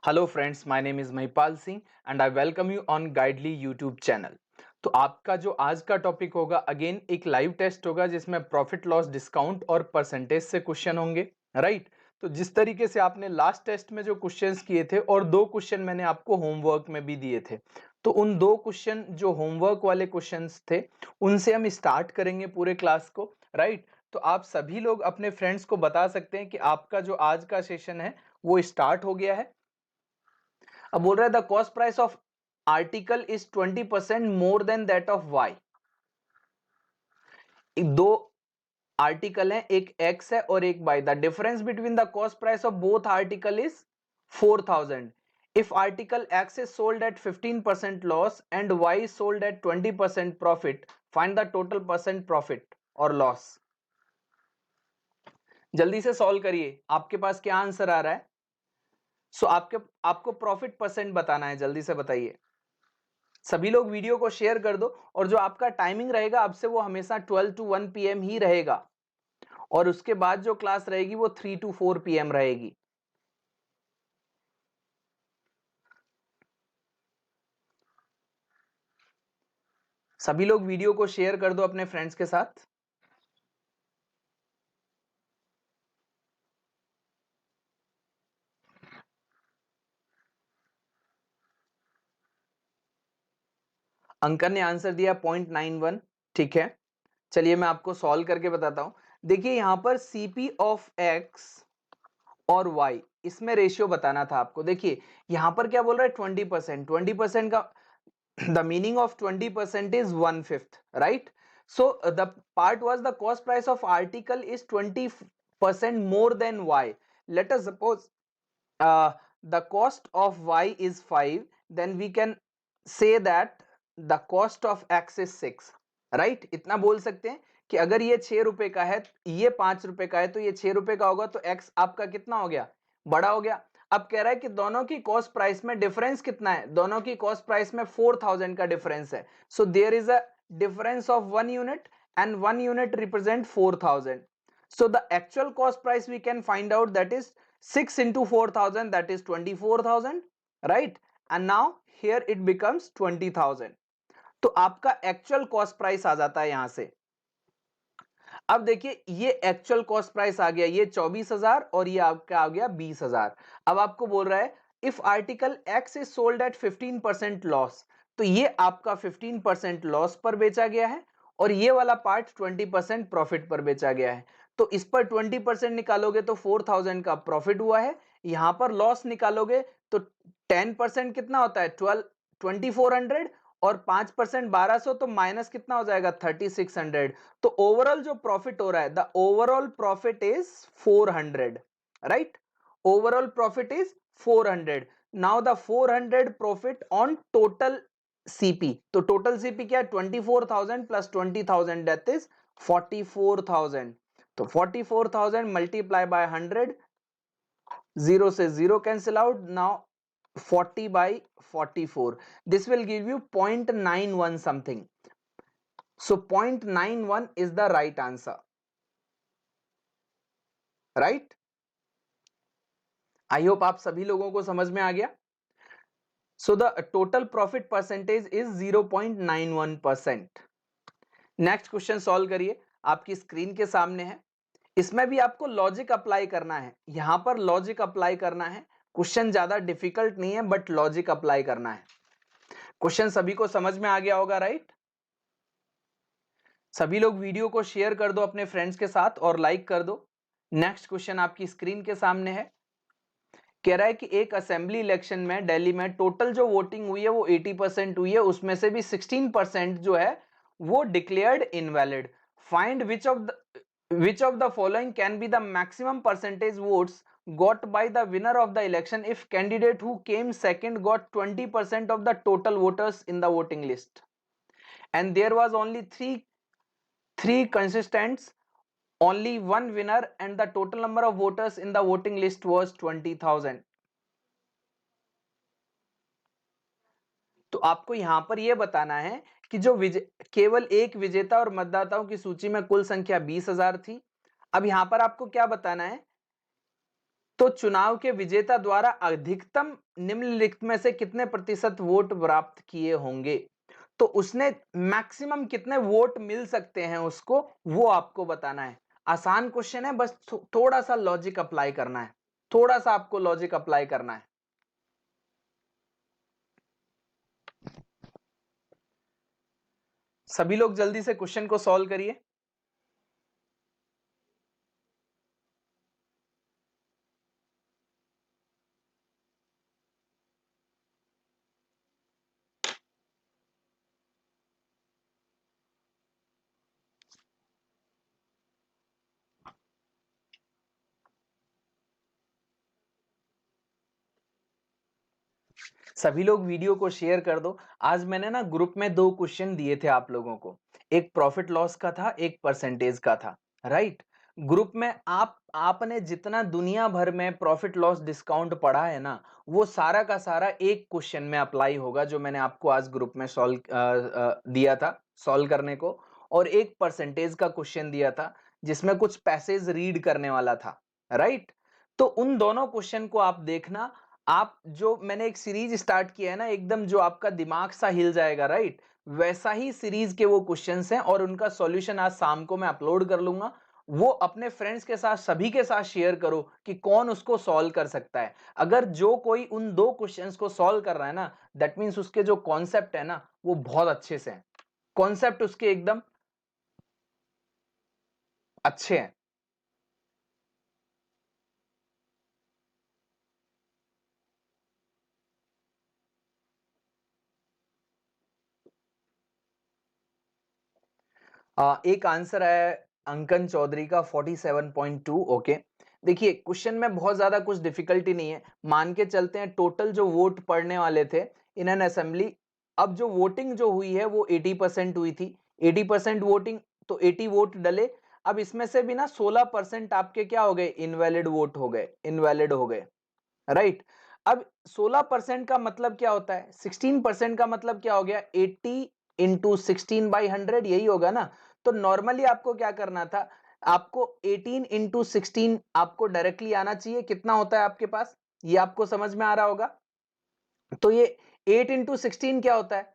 Hello friends, my name is Mahipal Singh and I welcome you on गाइडली YouTube channel. तो आपका जो आज का टॉपिक होगा अगेन एक लाइव टेस्ट होगा जिसमें प्रॉफिट लॉस डिस्काउंट और परसेंटेज से क्वेश्चन होंगे, राइट। तो जिस तरीके से आपने लास्ट टेस्ट में जो क्वेश्चंस किए थे और दो क्वेश्चन मैंने आपको होमवर्क में भी दिए थे, तो उन दो क्वेश्चन जो होमवर्क वाले क्वेश्चंस थे उनसे हम स्टार्ट करेंगे पूरे क्लास को, राइट। तो आप सभी लोग अपने फ्रेंड्स को बता सकते हैं कि आपका जो आज का सेशन है वो स्टार्ट हो गया है। अब बोल रहा है the cost price of article is 20% more than that of Y. दो आर्टिकल हैं, एक एक्स है और एक Y. The difference between the cost price of both article is 4000। If article X is sold at 15% loss and Y is sold at 20% profit, find the total percent profit और loss. जल्दी से solve करिए, आपके पास क्या answer आ रहा है। आपको प्रॉफिट परसेंट बताना है, जल्दी से बताइए। सभी लोग वीडियो को शेयर कर दो और जो आपका टाइमिंग रहेगा अब से वो हमेशा 12 to 1 PM ही रहेगा और उसके बाद जो क्लास रहेगी वो 3 to 4 PM रहेगी। सभी लोग वीडियो को शेयर कर दो अपने फ्रेंड्स के साथ। अंकन ने आंसर दिया 0.91, ठीक है। चलिए मैं आपको सॉल्व करके बताता हूं। देखिए यहां पर सीपी ऑफ एक्स और वाई, इसमें रेशियो बताना था आपको। देखिए यहां पर क्या बोल रहा है 20%। 20% का the meaning of 20% is 1/5, right? So the part was the cost price of article is 20% more than y. Let us suppose the cost of y is 5, then we can say that the cost of x is 6, right? इतना बोल सकते हैं कि अगर ये 6 रुपए का है, ये 5 रुपए का है, तो ये 6 रुपए का होगा, तो x आपका कितना हो गया, बड़ा हो गया। अब कह रहा है कि दोनों की कॉस्ट प्राइस में डिफरेंस कितना है, दोनों की कॉस्ट प्राइस में 4000 का डिफरेंस है। So there is a difference of 1 unit and 1 unit represent 4000। so the actual cost price we can find out, that is 6 into 4000, that is 24000, right? And now here it becomes 20000। तो आपका actual cost price आ जाता है यहां से। अब देखिए ये actual cost price आ गया, ये 24000 और ये आपका आ गया 20000। अब आपको बोल रहा है if article X is sold at 15% loss, तो ये आपका 15% लॉस पर बेचा गया है और ये वाला पार्ट 20% प्रॉफिट पर बेचा गया है। तो इस पर 20% निकालोगे तो 4000 का प्रॉफिट हुआ है, यहां पर लॉस निकालोगे तो 10% कितना होता है 2400 और 5% 1200, तो माइनस कितना हो जाएगा 3600। तो ओवरऑल जो प्रॉफिट हो रहा है, the overall profit is 400, right. Overall profit is 400। Now the 400 profit on total CP. तो टोटल सीपी क्या है 24000 प्लस 20000, दैट इज 44000। तो 44000 मल्टीप्लाई बाय 100, जीरो से zero cancel out. Now 40 by 44, this will give you 0.91 something. So 0.91 is the right answer, right? I hope आप सभी लोगों को समझ में आ गया। So the total profit percentage is 0.91%. Next question solve करिए, आपकी स्क्रीन के सामने है। इसमें भी आपको लॉजिक अप्लाई करना है, यहां पर लॉजिक अप्लाई करना है। क्वेश्चन ज्यादा डिफिकल्ट नहीं है बट लॉजिक अप्लाई करना है। क्वेश्चन सभी को समझ में आ गया होगा, राइट? सभी लोग वीडियो को शेयर कर दो अपने फ्रेंड्स के साथ और लाइक कर दो। नेक्स्ट क्वेश्चन आपकी स्क्रीन के सामने है। कह रहा है कि एक असेंबली इलेक्शन में दिल्ली में टोटल जो वोटिंग हुई है वो 80% हुई है, उसमें से भी 16% जो है वो declared invalid. Find which of the following can be the maximum percentage votes got by the winner of the election if candidate who came second got 20% of the total voters in the voting list and there was only three contestants, only one winner and the total number of voters in the voting list was 20,000। तो आपको यहां पर यह बताना है कि जो केवल एक विजेता और मतदाताओं की सूची में कुल संख्या 20,000 थी। अब यहां पर आपको क्या बताना है तो चुनाव के विजेता द्वारा अधिकतम निम्नलिखित में से कितने प्रतिशत वोट प्राप्त किए होंगे? तो उसने मैक्सिमम कितने वोट मिल सकते हैं उसको, वो आपको बताना है। आसान क्वेश्चन है, बस थोड़ा सा लॉजिक अप्लाई करना है, थोड़ा सा आपको लॉजिक अप्लाई करना है। सभी लोग जल्दी से क्वेश्चन को सॉल्व करिए। सभी लोग वीडियो को शेयर कर दो। आज मैंने ना ग्रुप में 2 क्वेश्चन दिए थे आप लोगों को, एक प्रॉफिट लॉस का था, एक परसेंटेज का था, राइट? ग्रुप में आपने जितना दुनिया भर में प्रॉफिट लॉस डिस्काउंट पढ़ा है ना, वो सारा का सारा एक क्वेश्चन में अप्लाई होगा जो मैंने आपको आज ग्रुप में दिया था सॉल्व करने को। और एक परसेंटेज का क्वेश्चन दिया था जिसमें कुछ पैसेज रीड करने वाला था, राइट? तो उन दोनों क्वेश्चन को आप देखना। आप जो मैंने एक सीरीज स्टार्ट किया है ना, एकदम जो आपका दिमाग सा हिल जाएगा, राइट? वैसा ही सीरीज के वो क्वेश्चंस हैं और उनका सॉल्यूशन आज शाम को मैं अपलोड कर लूंगा। वो अपने फ्रेंड्स के साथ, सभी के साथ शेयर करो कि कौन उसको सॉल्व कर सकता है। अगर जो कोई उन 2 क्वेश्चंस को सॉल्व कर रहा है ना, दैट मींस उसके जो कॉन्सेप्ट है ना, वो बहुत अच्छे से हैं। कॉन्सेप्ट उसके एकदम अच्छे हैं। एक आंसर है अंकन चौधरी का 47.2। ओके, देखिए क्वेश्चन में बहुत ज्यादा कुछ डिफिकल्टी नहीं है। मान के चलते हैं टोटल जो वोट पड़ने वाले थे इन एन असेंबली, अब जो वोटिंग जो हुई है वो 80% हुई थी। 80% वोटिंग, तो 80 वोट डले। अब इसमें से भी ना 16% आपके क्या हो गए, इनवैलिड वोट हो गए, इनवैलिड हो गए, राइट? अब 16% का मतलब क्या होता है, 16% का मतलब क्या हो गया, 80 इंटू 16/100, यही होगा ना? तो नॉर्मली आपको क्या करना था, आपको 18 इंटू 16 आपको डायरेक्टली आना चाहिए। कितना होता है आपके पास, ये आपको समझ में आ रहा होगा? तो ये 8 इंटू 16 क्या होता है,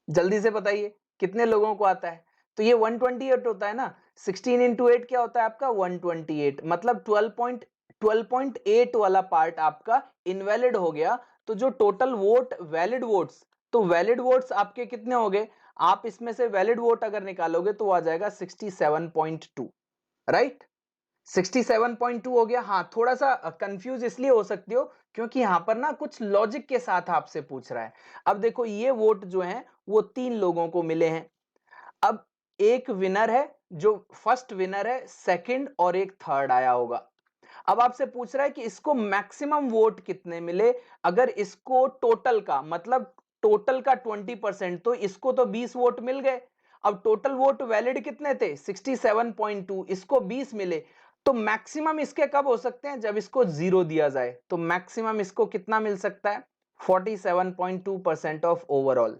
जल्दी से बताइए, कितने लोगों को आता है? तो ये 128 होता है ना। 16 इंटू 8 क्या होता है आपका, 128, मतलब 12.8 वाला पार्ट आपका इनवैलिड हो गया। तो जो टोटल वोट, वैलिड वोट्स, तो वैलिड वोट्स आपके कितने हो गए? आप इसमें से वैलिड वोट अगर निकालोगे तो आ जाएगा 67.2, राइट? 67.2 हो गया। हाँ, थोड़ा सा कंफ्यूज इसलिए हो सकती हो क्योंकि यहां पर ना कुछ लॉजिक के साथ आपसे पूछ रहा है। अब देखो ये वोट जो है वो 3 लोगों को मिले हैं। अब एक विनर है, जो फर्स्ट विनर है, सेकंड और एक थर्ड आया होगा। अब आपसे पूछ रहा है कि इसको मैक्सिमम वोट कितने मिले। अगर इसको टोटल का मतलब टोटल का 20%, तो इसको तो 20 वोट मिल गए। अब टोटल वोट वैलिड कितने थे, 67.2, इसको 20 मिले। तो मैक्सिमम इसके कब हो सकते हैं, जब इसको 0 दिया जाए। तो मैक्सिमम इसको कितना मिल सकता है, 47.2% of overall,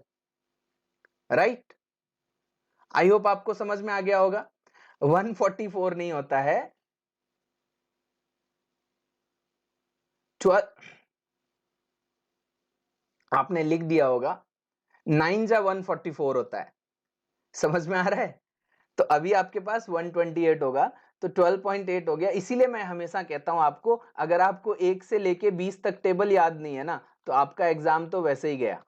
right? I hope आपको समझ में आ गया होगा। 144 नहीं होता है, 12, आपने लिख दिया होगा, 9 जा 144 होता है। समझ में आ रहा है? तो अभी आपके पास 128 होगा, तो 12.8 हो गया। इसीलिए मैं हमेशा कहता हूं आपको, अगर आपको 1 से लेके 20 तक टेबल याद नहीं है ना, तो आपका एग्जाम तो वैसे ही गया।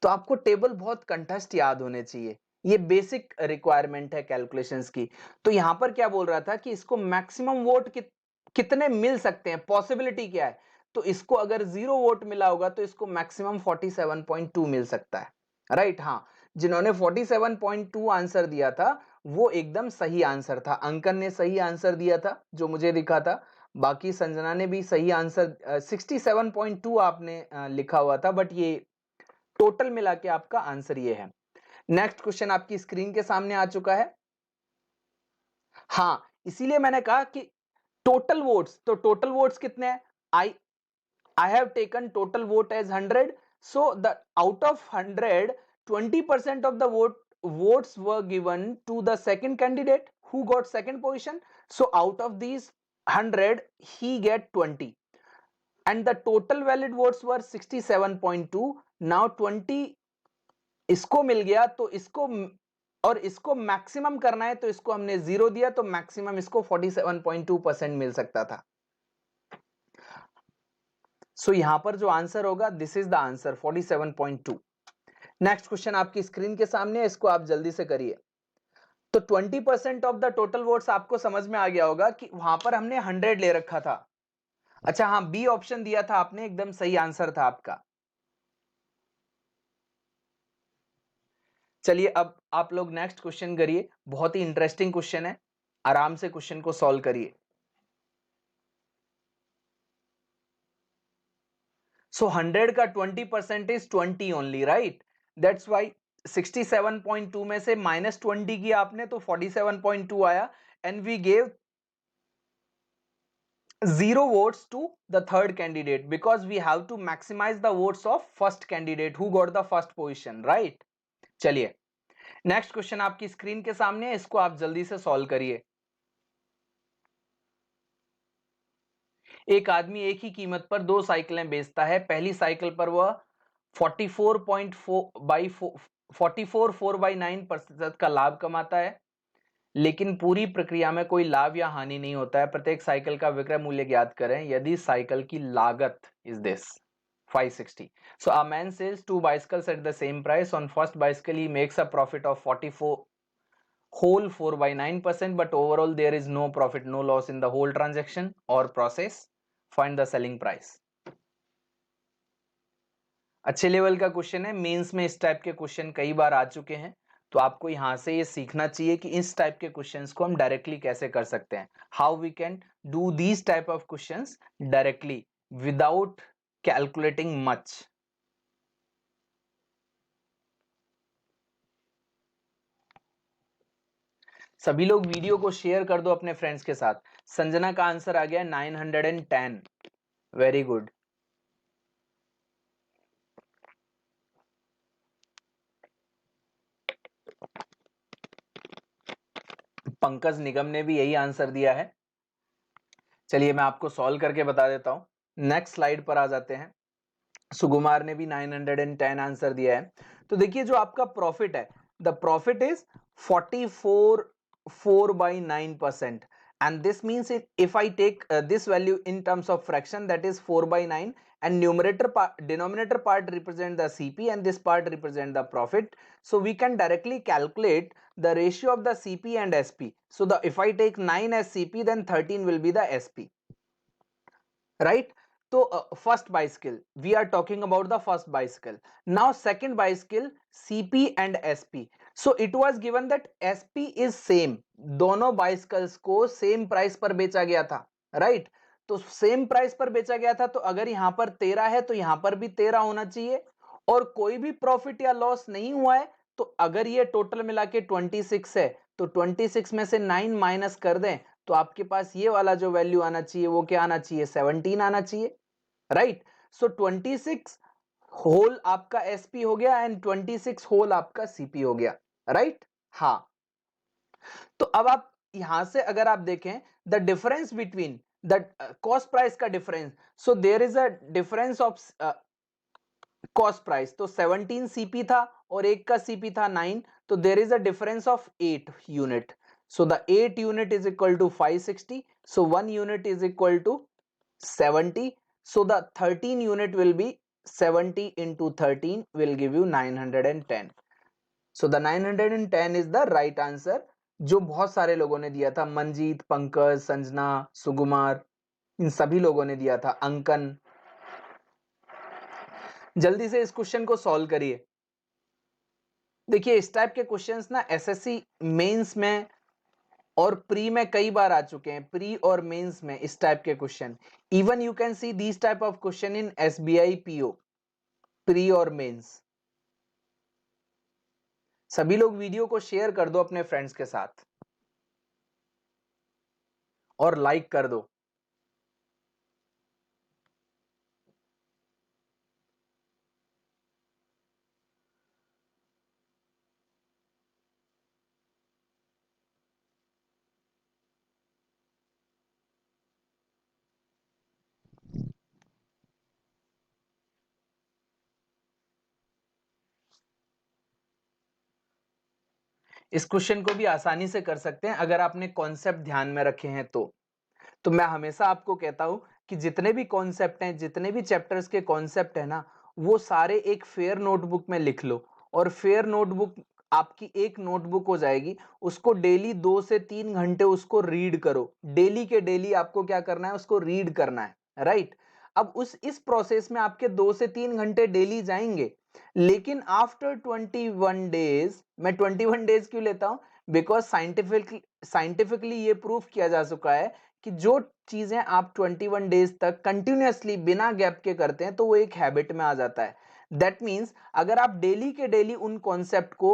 तो आपको टेबल बहुत कंठस्थ याद होने चाहिए, ये बेसिक रिक्वायरमेंट है कैलकुलेशंस की। तो यहां पर क्या बोल रहा था कि इसको मैक्सिमम वोट कितने मिल सकते हैं, पॉसिबिलिटी क्या है। तो इसको अगर 0 वोट मिला होगा तो इसको मैक्सिमम 47.2 मिल सकता है, राइट? हाँ, जिन्होंने 47.2 आंसर दिया था वो एकदम सही आंसर था। अंकन ने सही आंसर दिया था जो मुझे दिखा था, बाकी संजना ने भी सही आंसर 67.2 आपने लिखा हुआ था, बट ये टोटल मिला के आपका आंसर ये है। नेक्स्ट क्वेश्चन आपकी स्क्रीन के सामने आ चुका है। हाँ, इसीलिए मैंने कहा कि टोटल वोट्स, तो टोटल वोट्स कितने हैं, I have taken total vote as 100, so the out of 100, 20% of the votes were given to the second candidate who got second position. So out of these 100, he get 20 and the total valid votes were 67.2. now 20 इसको मिल गया, तो इसको और इसको maximum करना है, तो इसको हमने 0 दिया, तो मैक्सिमम इसको 47.2% मिल सकता था। सो यहां पर जो आंसर होगा, this is the answer 47.2। Next question आपकी स्क्रीन के सामने है, इसको आप जल्दी से करिए। तो 20% ऑफ द टोटल वोट्स आपको समझ में आ गया होगा कि वहां पर हमने 100 ले रखा था। अच्छा हाँ, बी ऑप्शन दिया था आपने, एकदम सही आंसर था आपका। चलिए अब आप लोग नेक्स्ट क्वेश्चन करिए, बहुत ही इंटरेस्टिंग क्वेश्चन है, आराम से क्वेश्चन को सॉल्व करिए। सो 100 का 20% is 20 only, right? That's why 67.2 में से -20 किया आपने, तो 47.2 आया, and we gave 0 votes to the third candidate because we have to maximize the votes of first candidate who got the first position, right? चलिए नेक्स्ट क्वेश्चन आपकी screen के सामने है, इसको आप जल्दी से सॉल्व करिए। एक आदमी एक ही कीमत पर 2 साइकिलें बेचता है। पहली साइकिल पर वह 44.4/9% का लाभ कमाता है, लेकिन पूरी प्रक्रिया में कोई लाभ या हानि नहीं होता है। प्रत्येक साइकिल का विक्रय मूल्य ज्ञात करें यदि साइकिल की लागत is this 560. So a man sells 2 bicycles at the same price. On first bicycle he makes a profit of 44 whole 4/9%, but overall there is no profit, no loss in the whole transaction or process. Find the selling price. अच्छे level का question है, mains में इस type के question कई बार आ चुके हैं, तो आपको यहां से ये सीखना चाहिए कि इस टाइप के क्वेश्चंस को हम डायरेक्टली कैसे कर सकते हैं। How we can do these type of questions directly without calculating much. सभी लोग वीडियो को शेयर कर दो अपने फ्रेंड्स के साथ। संजना का आंसर आ गया 910। Very good. पंकज निगम ने भी यही आंसर दिया है। चलिए मैं आपको सॉल्व करके बता देता हूं। नेक्स्ट स्लाइड पर आ जाते हैं। सुकुमार ने भी 910 आंसर दिया है। तो देखिए जो आपका प्रॉफिट है, the profit is 44/9%, and this means if I take this value in terms of fraction, that is 4/9, and denominator part represent the CP and this part represent the profit, so we can directly calculate the ratio of the CP and SP. So if I take 9 as CP, then 13 will be the SP, right? So first bicycle, we are talking about the first bicycle. Now second bicycle, CP and SP. So it was given that SP is same, दोनों bicycles को same price पर बेचा गया था, right? तो same price पर बेचा गया था, तो अगर यहां पर 13 है तो यहां पर भी 13 होना चाहिए, और कोई भी प्रॉफिट या लॉस नहीं हुआ है, तो अगर ये टोटल मिला के 26 है, तो 26 में से 9 माइनस कर दें, तो आपके पास ये वाला जो वैल्यू आना चाहिए वो क्या आना चाहिए, 17 आना चाहिए, राइट? सो 26 होल आपका एसपी हो गया एंड 26 होल आपका सीपी हो गया, राइट? हाँ, तो अब आप यहां से अगर आप देखें the difference between the cost price का difference, so there is a difference of cost price, तो 17 सीपी था और एक का सीपी था 9, तो there is a difference of 8 unit. So the 8 unit is equal to 560. So 1 unit is equal to 70. So the 13 unit will be 70 into 13 will give you 910. So the 910 is the right answer, जो बहुत सारे लोगों ने दिया था, मंजीत, पंकज, संजना, सुकुमार, इन सभी लोगों ने दिया था, अंकन। जल्दी से इस क्वेश्चन को सॉल्व करिए। देखिए इस टाइप के क्वेश्चंस ना एसएससी मेंस में और प्री में कई बार आ चुके हैं, प्री और मेंस में इस टाइप के question. Even you can see these type of question in SBI PO, pre और मेंस। सभी लोग वीडियो को शेयर कर दो अपने फ्रेंड्स के साथ और लाइक कर दो। इस क्वेश्चन को भी आसानी से कर सकते हैं अगर आपने कॉन्सेप्ट ध्यान में रखे हैं तो मैं हमेशा आपको कहता हूं कि जितने भी कॉन्सेप्ट हैं, जितने भी चैप्टर्स के कॉन्सेप्ट है ना, वो सारे एक फेयर नोटबुक में लिख लो। और फेयर नोटबुक आपकी एक नोटबुक हो जाएगी, उसको डेली 2 से 3 घंटे उसको रीड करो। डेली के डेली आपको क्या करना है, उसको रीड करना है, राइट। अब इस प्रोसेस में आपके 2 से 3 घंटे डेली जाएंगे, लेकिन आफ्टर 21 डेज, मैं 21 डेज क्यों लेता हूं, बिकॉज साइंटिफिकली ये प्रूफ किया जा चुका है कि जो चीजें आप 21 डेज तक कंटिन्यूअसली बिना गैप के करते हैं तो वो एक हैबिट में आ जाता है। दैट मीन्स अगर आप डेली के डेली उन कॉन्सेप्ट को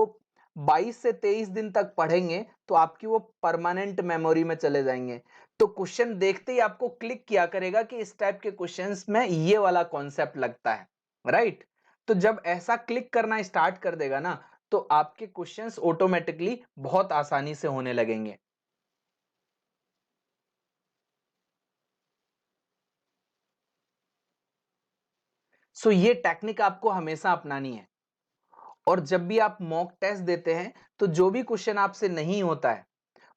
22 से 23 दिन तक पढ़ेंगे तो आपकी वो परमानेंट मेमोरी में चले जाएंगे। तो क्वेश्चन देखते ही आपको क्लिक किया करेगा कि इस टाइप के क्वेश्चंस में ये वाला कॉन्सेप्ट लगता है, राइट। तो जब ऐसा क्लिक करना स्टार्ट कर देगा ना, तो आपके क्वेश्चंस ऑटोमेटिकली बहुत आसानी से होने लगेंगे। सो ये टेक्निक आपको हमेशा अपनानी है। और जब भी आप मॉक टेस्ट देते हैं तो जो भी क्वेश्चन आपसे नहीं होता है,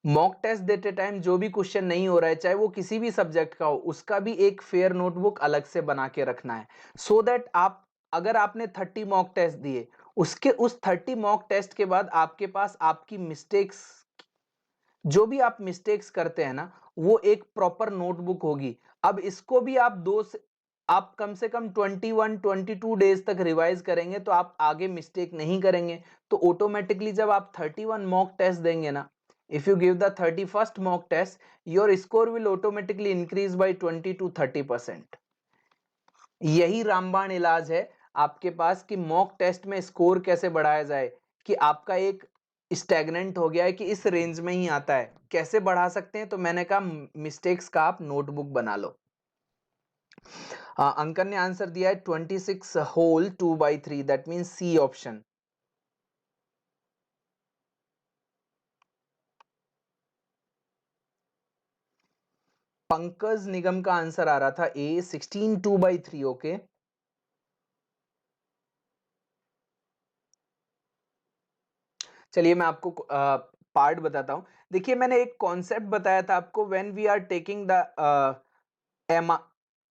मॉक टेस्ट देते टाइम जो भी क्वेश्चन नहीं हो रहा है, चाहे वो किसी भी सब्जेक्ट का हो, उसका भी एक फेयर नोटबुक अलग से बना के रखना है। सो दैट आप, अगर आपने 30 मॉक टेस्ट दिए, उसके उस 30 मॉक टेस्ट के बाद आपके पास आपकी मिस्टेक्स, जो भी आप मिस्टेक्स करते हैं ना, वो एक प्रॉपर नोटबुक होगी। अब इसको भी आप कम से कम 21-22 डेज तक रिवाइज करेंगे तो आप आगे मिस्टेक नहीं करेंगे। तो ऑटोमेटिकली जब आप 31 मॉक टेस्ट देंगे ना, if you give the 31st mock test, your score will automatically increase by 20 to 30%। यही रामबाण इलाज है आपके पास कि मॉक टेस्ट में स्कोर कैसे बढ़ाया जाए, कि आपका एक स्टैग्नेंट हो गया है कि इस रेंज में ही आता है, कैसे बढ़ा सकते हैं। तो मैंने कहा मिस्टेक्स का आप नोटबुक बना लो। अंकन ने आंसर दिया है 26 whole 2/3, that mean C option. Pankaj Nigam का आंसर आ रहा था ए 16 2/3। ओके, चलिए मैं आपको पार्ट बताता हूं। देखिए मैंने एक कॉन्सेप्ट बताया था आपको, when we are taking the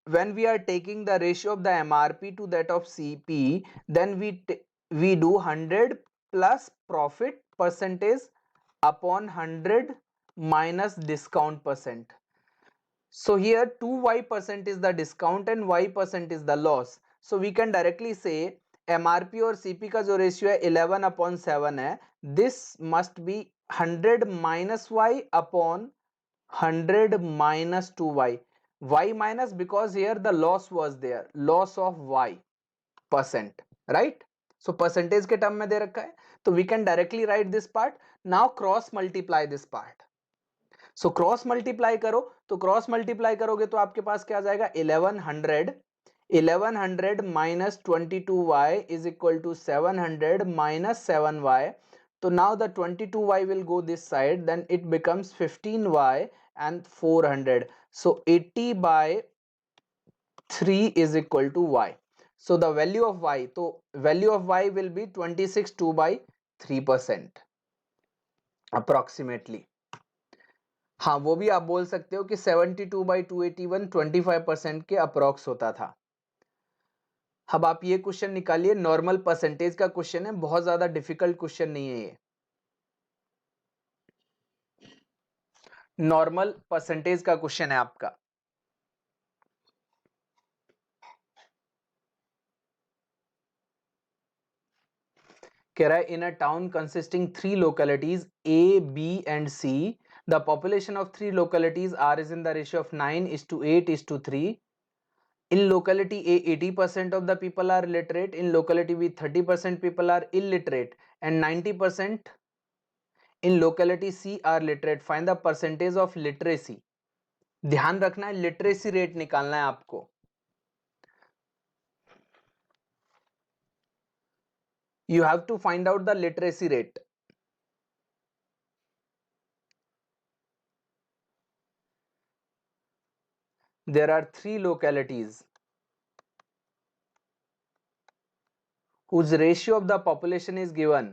when we are taking the ratio of the MRP to that of CP, then we do 100 plus profit percentage upon 100 minus discount percent. So here 2y% is the discount and y% is the loss. So we can directly say MRP और CP का जो ratio है 11/7 है, this must be 100 minus y upon 100 minus 2y. Y minus, because here the loss was there, loss of y percent, right? So percentage के term में दे रखा है, तो we can directly write this part. Now cross multiply this part. So cross multiply करो, तो cross multiply करोगे तो आपके पास क्या आ जाएगा, 1100 minus 22y is equal to 700 minus 7y. तो now the 22y will go this side, then it becomes 15y and 400. So 80/3 is equal to y. So the value of y, तो value of y will be 26 2/3% approximately. हाँ, वो भी आप बोल सकते हो कि 72/281 25% के अप्रोक्स होता था। अब आप ये क्वेश्चन निकालिए, नॉर्मल परसेंटेज का क्वेश्चन है, बहुत ज्यादा डिफिकल्ट क्वेश्चन नहीं है ये। नॉर्मल परसेंटेज का क्वेश्चन है आपका। कह रहा है in a town consisting 3 localities A, B and C, the population of 3 localities are is in the ratio of 9:8:3. In locality A, 80% of the people are literate. In locality B, 30% people are illiterate, and 90% in locality C are literate. Find the percentage of literacy. ध्यान रखना है, literacy rate निकालना है आपको। You have to find out the literacy rate. There are 3 localities whose ratio of the population is given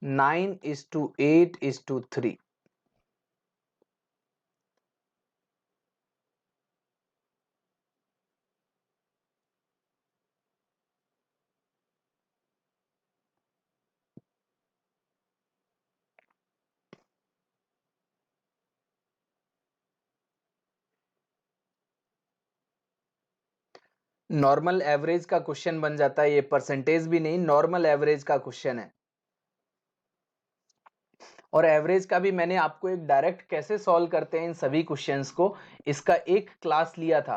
9:8:3। Normal average का question बन जाता है, ये परसेंटेज भी नहीं, नॉर्मल एवरेज का क्वेश्चन है। और एवरेज का भी मैंने आपको एक डायरेक्ट कैसे सॉल्व करते हैं इन सभी क्वेश्चंस को, इसका एक क्लास लिया था।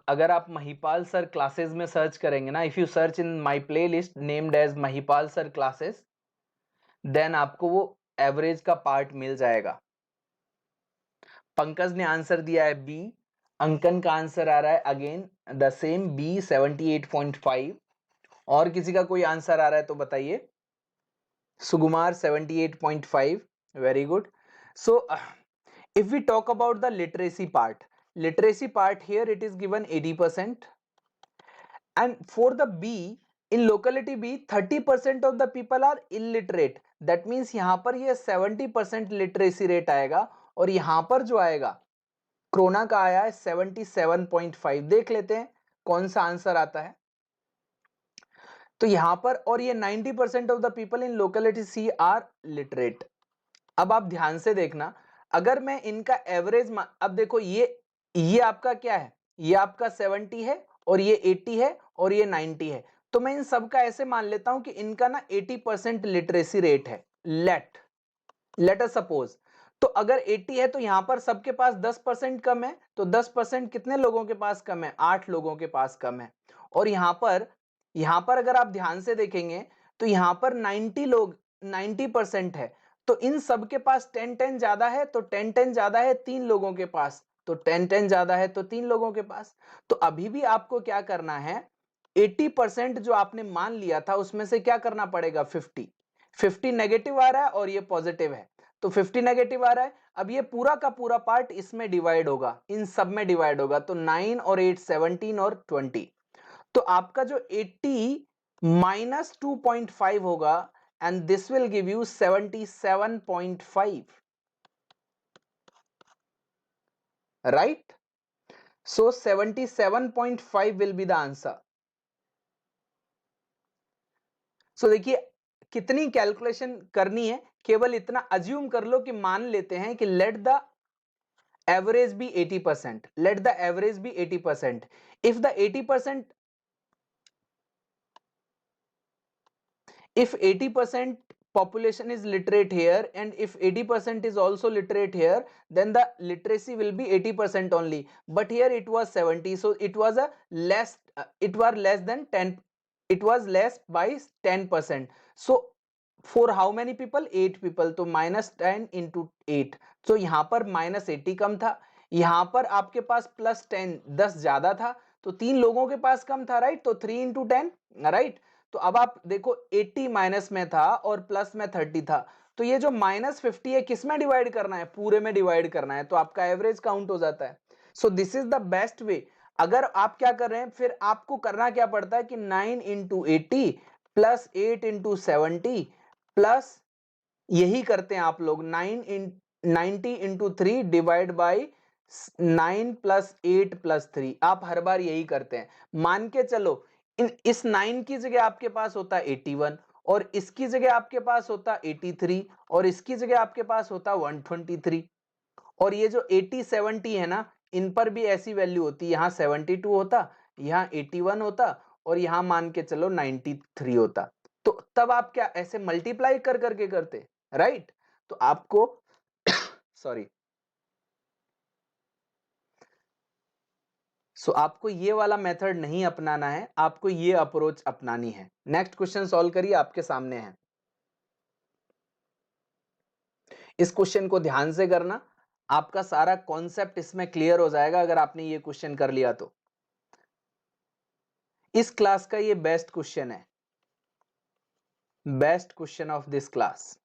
अगर आप महिपाल सर क्लासेस में सर्च करेंगे ना, if you search in my playlist named as Mahipal sir classes, then आपको वो एवरेज का पार्ट मिल जाएगा। पंकज ने आंसर दिया है बी। अंकन का आंसर आ रहा है अगेन द सेम बी 78.5। और किसी का कोई आंसर आ रहा है तो बताइए। सुकुमार 78.5, very good. So if we talk about the literacy part here it is given 80%, and for the B in locality B 30% of the people are illiterate, that means यहां पर ये 70% literacy rate आएगा। और यहां पर जो आएगा कोरोना का आया है 77.5। देख लेते हैं कौन सा आंसर आता है। तो यहां पर और ये 90% of the people in locality C are literate. अब आप ध्यान से देखना, अगर मैं इनका एवरेज अब देखो ये आपका क्या है, ये आपका 70 है और ये 80 है और ये 90 है। तो मैं इन सब का ऐसे मान लेता हूं कि इनका ना 80% लिटरेसी रेट है। लेट अस सपोज, तो अगर 80 है तो यहां पर सबके पास 10% कम है, तो 10% कितने लोगों के पास कम है, 8 लोगों के पास कम है। और यहां पर अगर आप ध्यान से देखेंगे तो यहां पर 90 लोग 90% है, तो इन सब के पास 10-10 ज्यादा है, तो 10-10 ज्यादा है 3 लोगों के पास, तो 10-10 ज्यादा है तो 3 लोगों के पास। तो अभी भी आपको क्या करना है, 80% जो आपने मान लिया था उसमें से क्या करना पड़ेगा, 50 नेगेटिव आ रहा है और ये पॉजिटिव है, तो 50 नेगेटिव आ रहा है। अब ये पूरा का पूरा पार्ट इसमें डिवाइड होगा, इन सब में डिवाइड होगा, तो 9 और 8 17 और 20। तो आपका जो 80 माइनस 2.5 होगा and this will give you 77.5, right. So 77.5 will be the answer. So देखिए कितनी कैलकुलेशन करनी है, केवल इतना अज्यूम कर लो कि मान लेते हैं कि let the average be 80%, let the average be 80%। If the 80%, if 80% population is literate here and if 80% is also literate here, then the literacy will be 80% only, but here it was 70, so it was a less, it was less than 10, it was less by 10%। so for how many people, 8 people, तो minus 10 into 8, so यहाँ पर minus 80 कम था, यहाँ पर आपके पास plus 10 10 ज्यादा था, तो 3 लोगों के पास कम था, राइट। तो 3 into 10, राइट। तो अब आप देखो 80 माइनस में था और प्लस में 30 था, तो ये जो -50 है किस में डिवाइड करना है, पूरे में डिवाइड करना है, तो आपका एवरेज काउंट हो जाता है। So this is the best way. अगर आप क्या कर रहे हैं, फिर आपको करना क्या पड़ता है कि 9 इंटू 80 प्लस 8 इंटू 70 प्लस, यही करते हैं आप लोग 90 into 3 divide by 9 plus 8 plus 3, आप हर बार यही करते हैं। मान के चलो इस 9 की जगह आपके पास होता 81 और इसकी जगह आपके पास होता 83 और इसकी जगह आपके पास होता 123, और ये जो 80 70 है ना, इन पर भी ऐसी वैल्यू होती, यहाँ 72 होता, यहाँ 81 होता और यहाँ मान के चलो 93 होता। तो तब आप क्या ऐसे मल्टीप्लाई कर करके करते, राइट। तो आपको सॉरी, सो आपको ये वाला मेथड नहीं अपनाना है, आपको ये अप्रोच अपनानी है। नेक्स्ट क्वेश्चन सॉल्व करिए, आपके सामने है। इस क्वेश्चन को ध्यान से करना, आपका सारा कॉन्सेप्ट इसमें क्लियर हो जाएगा अगर आपने ये क्वेश्चन कर लिया तो। इस क्लास का ये बेस्ट क्वेश्चन है, best question of this class.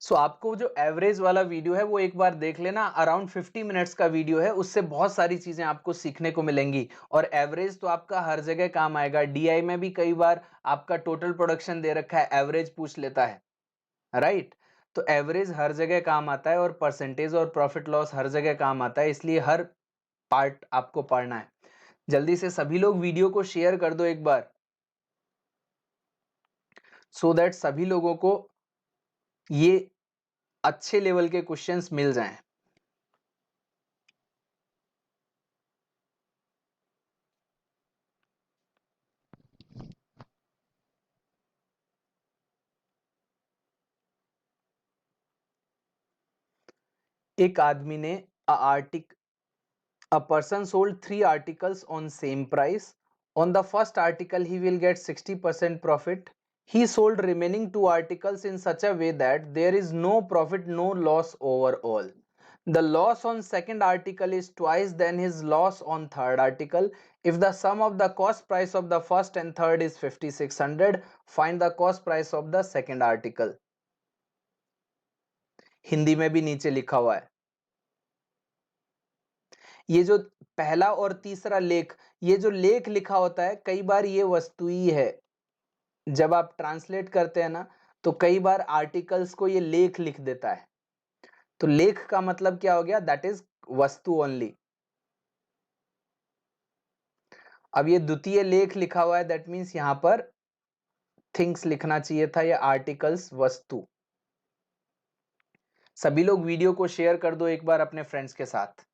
So आपको जो एवरेज वाला वीडियो है वो एक बार देख लेना, अराउंड 50 मिनट्स का वीडियो है, उससे बहुत सारी चीजें आपको सीखने को मिलेंगी। और एवरेज तो आपका हर जगह काम आएगा, डीआई में भी कई बार आपका टोटल प्रोडक्शन दे रखा है, एवरेज पूछ लेता है, राइट? तो एवरेज हर जगह काम आता है और परसेंटेज और प्रॉफिट लॉस हर जगह काम आता है, इसलिए हर पार्ट आपको पढ़ना है। जल्दी से सभी लोग वीडियो को शेयर कर दो एक बार, सो दैट सभी लोगों को ये अच्छे लेवल के क्वेश्चंस मिल जाएं। एक आदमी ने a person sold 3 articles on same price. On the first article he will get 60% profit. He sold remaining 2 articles in such a way that there is no profit, no loss overall. The loss on second article is twice than his loss on third article. If the sum of the cost price of the first and third is 5600, find the cost price of the second article. Hindi में भी नीचे लिखा हुआ है। ये जो पहला और तीसरा लेख, ये जो लेख लिखा होता है कई बार ये वस्तु ही है। जब आप ट्रांसलेट करते हैं ना तो कई बार आर्टिकल्स को ये लेख लिख देता है, तो लेख का मतलब क्या हो गया? दैट इज वस्तु ओनली। अब ये द्वितीय लेख लिखा हुआ है, दैट मीन्स यहां पर थिंग्स लिखना चाहिए था, ये आर्टिकल्स वस्तु। सभी लोग वीडियो को शेयर कर दो एक बार अपने फ्रेंड्स के साथ।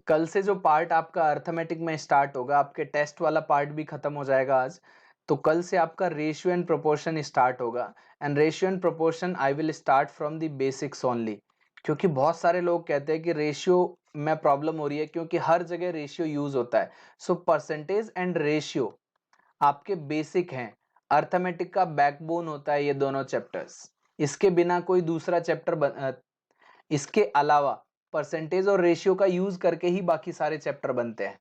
कल से जो पार्ट आपका अर्थमेटिक में स्टार्ट होगा, आपके टेस्ट वाला पार्ट भी खत्म हो जाएगा आज, तो कल से आपका रेशियो एंड प्रोपोर्शन स्टार्ट होगा। And ratio and proportion I will start from the basics only, क्योंकि बहुत सारे लोग कहते हैं कि रेशियो में प्रॉब्लम हो रही है, क्योंकि हर जगह रेशियो यूज होता है। सो परसेंटेज एंड रेशियो आपके बेसिक हैं, अर्थमेटिक का बैकबोन होता है ये दोनों चैप्टर्स। इसके बिना कोई दूसरा चैप्टर इसके अलावा परसेंटेज और रेशियो का यूज करके ही बाकी सारे चैप्टर बनते हैं।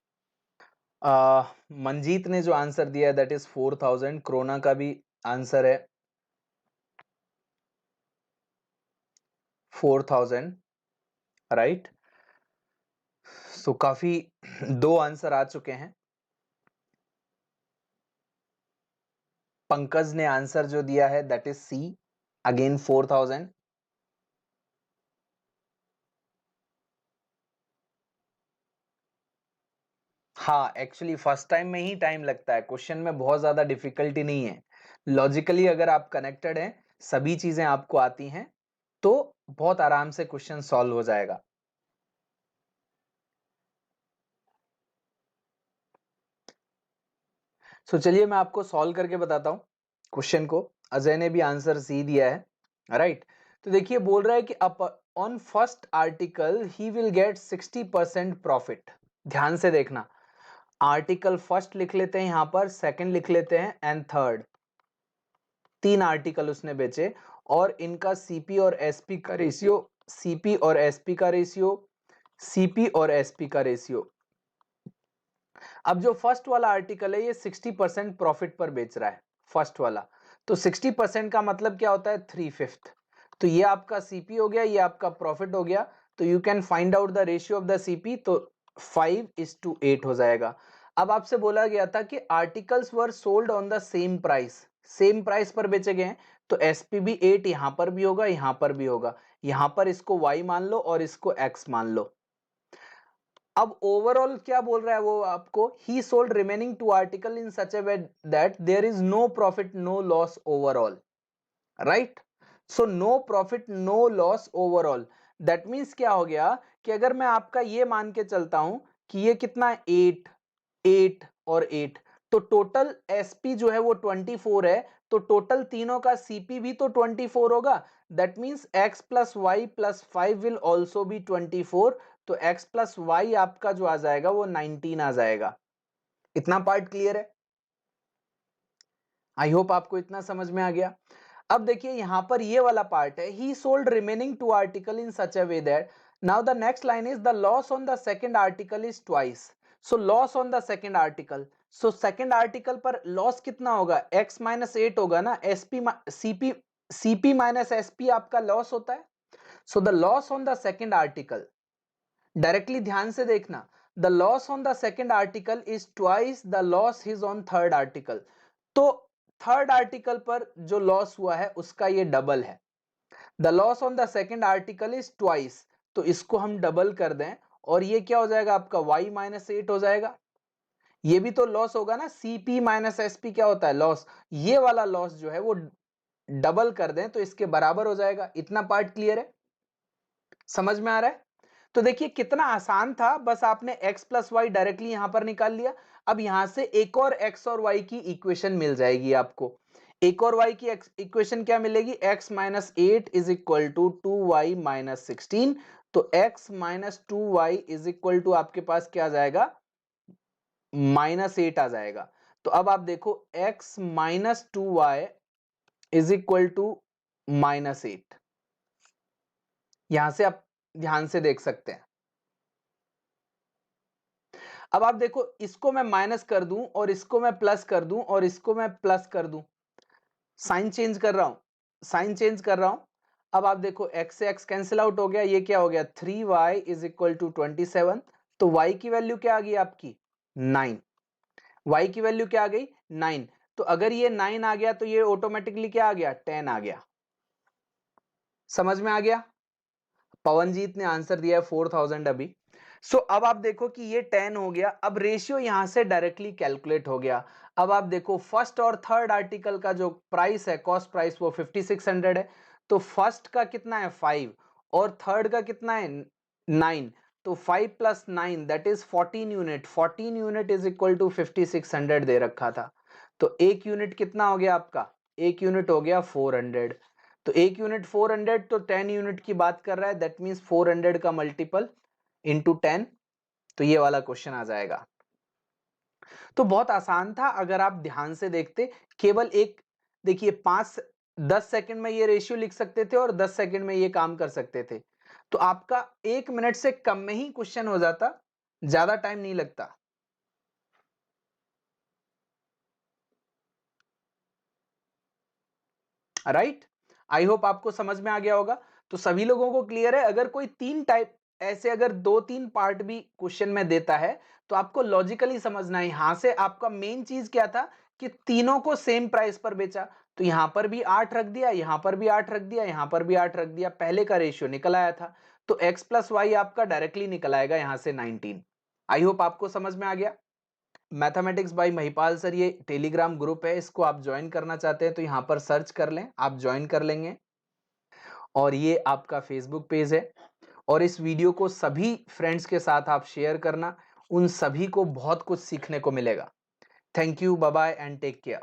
मंजीत ने जो आंसर दिया है दैट इज 4000। क्रोना का भी आंसर है 4000, राइट? सो काफी दो आंसर आ चुके हैं। पंकज ने आंसर जो दिया है दैट इज सी, अगेन 4000। हाँ, एक्चुअली फर्स्ट टाइम में ही टाइम लगता है, क्वेश्चन में बहुत ज्यादा डिफिकल्टी नहीं है। लॉजिकली अगर आप कनेक्टेड हैं, सभी चीजें आपको आती हैं, तो बहुत आराम से क्वेश्चन सॉल्व हो जाएगा। सो चलिए मैं आपको सॉल्व करके बताता हूं क्वेश्चन को। अजय ने भी आंसर सी दिया है, राइट? तो देखिए बोल रहा है कि on first article he will get 60% profit. ध्यान से देखना, आर्टिकल फर्स्ट लिख लेते हैं यहां पर, सेकंड लिख लेते हैं एंड थर्ड। 3 आर्टिकल उसने बेचे और इनका सीपी और एसपी का रेशियो, सीपी और एसपी का रेशियो, सीपी और एसपी का रेशियो। अब जो फर्स्ट वाला आर्टिकल है ये 60% प्रॉफिट पर बेच रहा है, फर्स्ट वाला। तो 60% का मतलब क्या होता है? 3/5। तो ये आपका सीपी हो गया, ये आपका प्रॉफिट हो गया। तो you can find out the ratio of the CP, तो 5:8 हो जाएगा। अब आपसे बोला गया था कि articles were sold on the same price, same price पर बेचे गए हैं, तो एसपी भी 8 यहां पर भी होगा, यहां पर भी होगा। यहां पर इसको y मान लो और इसको x मान लो। अब ओवरऑल क्या बोल रहा है वो आपको? He sold remaining 2 article in such a way that there is no profit no loss overall, right? So no profit no loss overall, that means क्या हो गया कि अगर मैं आपका ये मान के चलता हूं कि ये कितना है, 8 8 और 8, तो टोटल एसपी जो है वो 24 है, तो टोटल तीनों का सीपी भी तो 24 होगा। That means x plus Y plus 5 will also be 24। तो x प्लस वाई आपका जो आ जाएगा वो 19 आ जाएगा। इतना पार्ट क्लियर है? आई होप आपको इतना समझ में आ गया। अब देखिए यहां पर ये वाला पार्ट है, ही sold remaining 2 article in such a way that Now the next line is the loss on the second article is twice. So loss on the second article. So second article पर loss कितना होगा? x minus 8 होगा ना. CP minus SP आपका loss होता है. So the loss on the second article. Directly ध्यान से देखना. The loss on the second article is twice the loss is on third article. तो थर्ड आर्टिकल पर जो लॉस हुआ है उसका ये डबल है. The loss on the second article is twice. तो इसको हम डबल कर दें और ये क्या हो जाएगा आपका y माइनस 8 हो जाएगा. ये भी तो लॉस होगा ना. CP माइनस SP क्या होता है? लॉस. ये वाला लॉस जो है वो डबल कर दें तो इसके बराबर हो जाएगा. इतना पार्ट क्लियर है? समझ में आ रहा है? तो देखिए कितना आसान था. बस आपने x प्लस वाई डायरेक्टली यहां पर निकाल लिया. अब यहां से एक और x और y की इक्वेशन मिल जाएगी आपको. एक और y की इक्वेशन क्या मिलेगी? x minus 8 is equal to 2y minus 16. तो x minus 2y is equal to आपके पास क्या आ जाएगा? माइनस 8 आ जाएगा. तो अब आप देखो x minus 2y is equal to minus 8. यहां से आप ध्यान से देख सकते हैं. अब आप देखो इसको मैं माइनस कर दूं और इसको मैं प्लस कर दूं और इसको मैं प्लस कर दूं. साइन चेंज कर रहा हूं. साइन चेंज कर रहा हूं. अब आप देखो x से x कैंसिल आउट हो गया. ये क्या हो गया? 3y is equal to 27. तो y की वैल्यू क्या आ गई आपकी? 9. y की वैल्यू क्या आ गई? 9. तो अगर ये 9 आ गया तो ये ऑटोमेटिकली क्या आ गया? 10 आ गया. समझ में आ गया? पवनजीत ने आंसर दिया है 4000 अभी. सो अब आप देखो कि ये 10 हो गया. अब रेशियो यहां से डायरेक्टली कैलकुलेट हो गया. अब आप देखो फर्स्ट और थर्ड आर्टिकल का जो प्राइस है, कॉस्ट प्राइस, वो 5600 है. तो फर्स्ट का कितना है? 5. और थर्ड का कितना है? 9. तो 5 प्लस 9 that is 14 unit. 14 unit is equal to 5600 दे रखा था. तो एक यूनिट कितना हो गया आपका? एक यूनिट हो गया 400. तो एक यूनिट 400 तो 10 यूनिट की बात कर रहा है. दैट मीन्स 400 का मल्टीपल इंटू 10. तो ये वाला क्वेश्चन आ जाएगा. तो बहुत आसान था अगर आप ध्यान से देखते. केवल एक देखिए 10 सेकंड में ये रेशियो लिख सकते थे और 10 सेकंड में ये काम कर सकते थे. तो आपका 1 मिनट से कम में ही क्वेश्चन हो जाता. ज्यादा टाइम नहीं लगता. राइट. आई होप आपको समझ में आ गया होगा. तो सभी लोगों को क्लियर है. अगर कोई 3 टाइप ऐसे अगर 2-3 पार्ट भी क्वेश्चन में देता है तो आपको लॉजिकली समझना है. यहां से आपका मेन चीज क्या था कि तीनों को सेम प्राइस पर बेचा. तो यहां पर भी 8 रख दिया, यहां पर भी 8 रख दिया, यहां पर भी 8 रख दिया. पहले का रेशियो निकल आया था. तो x प्लस वाई आपका डायरेक्टली निकल आएगा यहां से 19. आई होप आपको समझ में आ गया. मैथमेटिक्स बाय महिपाल सर ये टेलीग्राम ग्रुप है. इसको आप ज्वाइन करना चाहते हैं तो यहाँ पर सर्च कर लें, आप ज्वाइन कर लेंगे. और ये आपका फेसबुक पेज है. और इस वीडियो को सभी फ्रेंड्स के साथ आप शेयर करना. उन सभी को बहुत कुछ सीखने को मिलेगा. Thank you. Bye bye and take care.